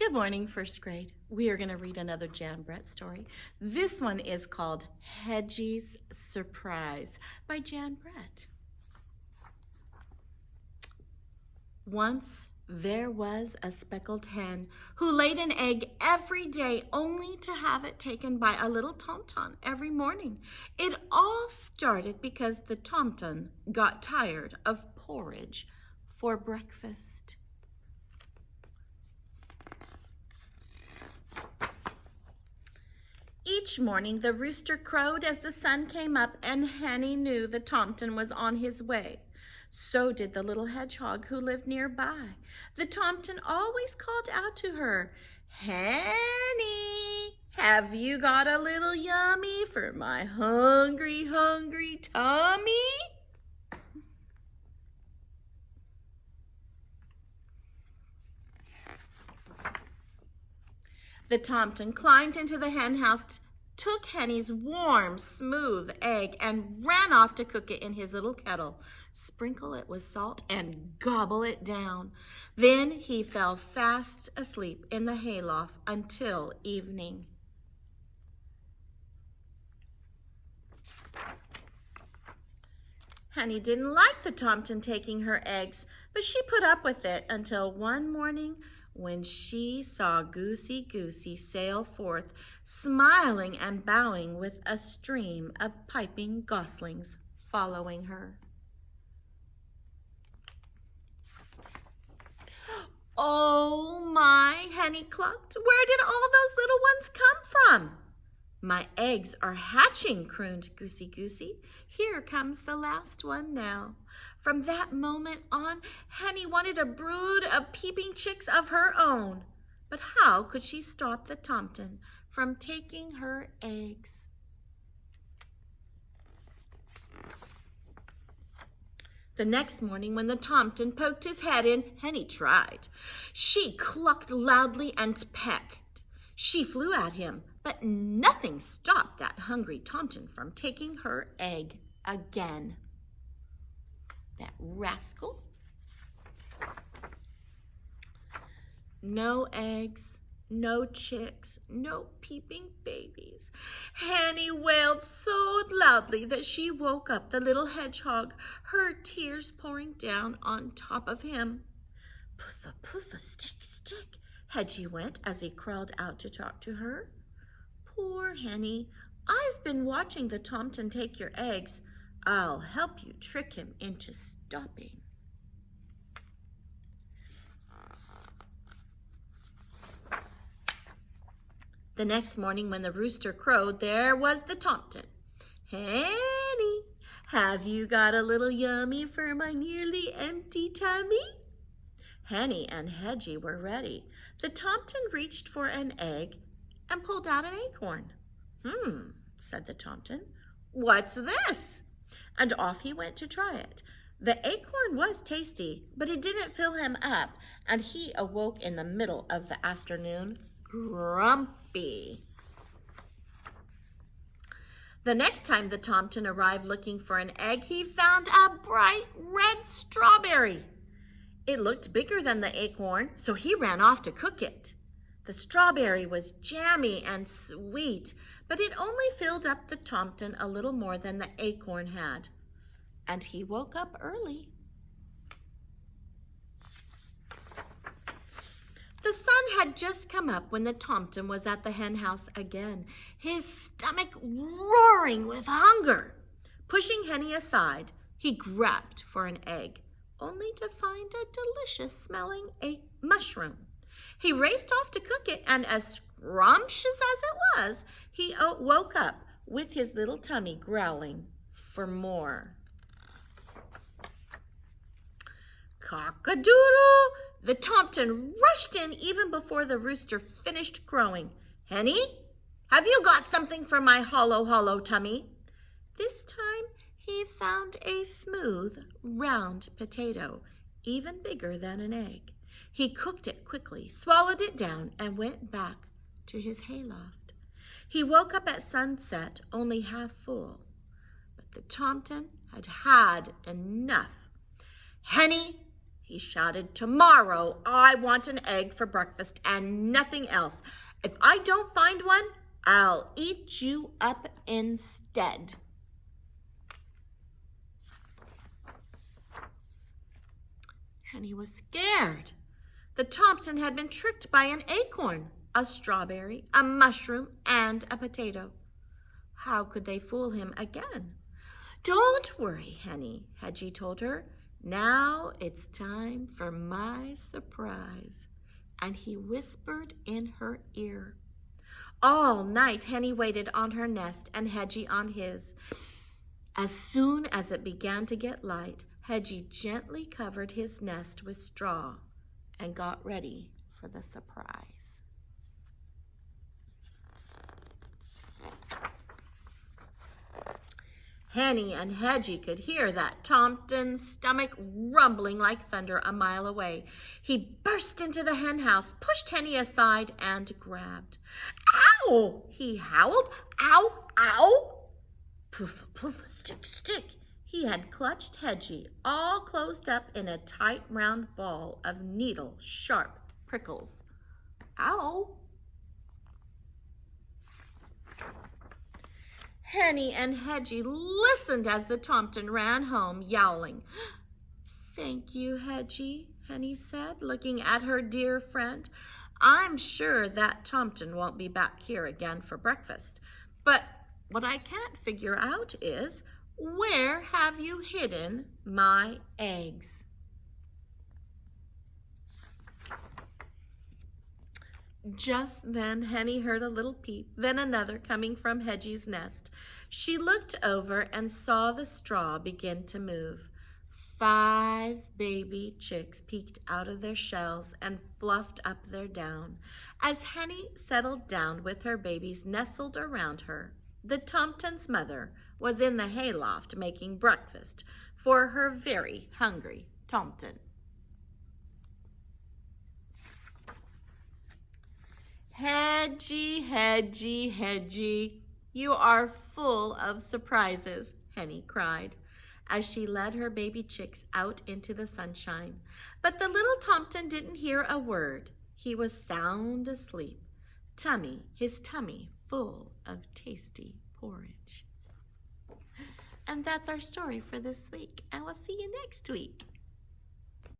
Good morning, first grade. We are going to read another Jan Brett story. This one is called Hedgie's Surprise by Jan Brett. Once there was a speckled hen who laid an egg every day only to have it taken by a little tomton every morning. It all started because the tomton got tired of porridge for breakfast. Each morning the rooster crowed as the sun came up, and Henny knew the tomton was on his way. So did the little hedgehog who lived nearby. The tomton always called out to her, "Henny, have you got a little yummy for my hungry, hungry tummy?" The tomton climbed into the hen house, took Henny's warm, smooth egg, and ran off to cook it in his little kettle, sprinkle it with salt, and gobble it down. Then he fell fast asleep in the hayloft until evening. Henny didn't like the tomton taking her eggs, but she put up with it until one morning when she saw Goosey sail forth, smiling and bowing with a stream of piping goslings following her. "Oh my," Henny clucked, "where did all those little ones come from?" "My eggs are hatching," crooned Goosey. "Here comes the last one now." From that moment on, Henny wanted a brood of peeping chicks of her own. But how could she stop the tomton from taking her eggs? The next morning, when the tomton poked his head in, Henny tried. She clucked loudly and pecked. She flew at him, but nothing stopped that hungry tomton from taking her egg again. That rascal. No eggs, no chicks, no peeping babies. Henny wailed so loudly that she woke up the little hedgehog, her tears pouring down on top of him. "Puffa, puffa, stick, stick," Hedgie went as he crawled out to talk to her. "Poor Henny, I've been watching the tomton take your eggs. I'll help you trick him into stopping." The next morning when the rooster crowed, there was the tomton. "Henny, have you got a little yummy for my nearly empty tummy?" Henny and Hedgie were ready. The tomton reached for an egg and pulled out an acorn. Said the tomton. "What's this?" And off he went to try it. The acorn was tasty, but it didn't fill him up, and he awoke in the middle of the afternoon grumpy. The next time the tomton arrived looking for an egg, he found a bright red strawberry. It looked bigger than the acorn, so he ran off to cook it. The strawberry was jammy and sweet, but it only filled up the tomton a little more than the acorn had, and he woke up early. The sun had just come up when the tomton was at the hen house again, his stomach roaring with hunger. Pushing Henny aside, he grabbed for an egg, only to find a delicious-smelling mushroom. He raced off to cook it, and as scrumptious as it was, he woke up with his little tummy growling for more. Cock-a-doodle! The tomton rushed in even before the rooster finished crowing. "Henny, have you got something for my hollow tummy?" This time he found a smooth, round potato, even bigger than an egg. He cooked it quickly, swallowed it down, and went back to his hayloft. He woke up at sunset only half full, but the tomton had had enough. "Henny, he shouted. "Tomorrow I want an egg for breakfast and nothing else. If I don't find one, I'll eat you up instead." Henny was scared. The Thompson had been tricked by an acorn, a strawberry, a mushroom, and a potato. How could they fool him again? "Don't worry, Henny," Hedgie told her. "Now it's time for my surprise." And he whispered in her ear. All night, Henny waited on her nest and Hedgie on his. As soon as it began to get light, Hedgie gently covered his nest with straw and got ready for the surprise. Henny and Hedgie could hear that Thompson's stomach rumbling like thunder a mile away. He burst into the hen house, pushed Henny aside, and grabbed. "Ow!" he howled. "Ow! Ow!" Poof, poof, stick, stick. He had clutched Hedgie, all closed up in a tight round ball of needle-sharp prickles. "Ow!" Henny and Hedgie listened as the Thompson ran home, yowling. "Thank you, Hedgie," Henny said, looking at her dear friend. "I'm sure that Thompson won't be back here again for breakfast. But what I can't figure out is, where have you hidden my eggs?" Just then, Henny heard a little peep, then another coming from Hedgie's nest. She looked over and saw the straw begin to move. 5 baby chicks peeked out of their shells and fluffed up their down. As Henny settled down with her babies nestled around her, the Thompson's mother was in the hayloft making breakfast for her very hungry Thompson. "Hedgie, Hedgie, Hedgie, you are full of surprises," Henny cried, as she led her baby chicks out into the sunshine. But the little Thompson didn't hear a word. He was sound asleep, his tummy full of tasty porridge. And that's our story for this week, and we'll see you next week.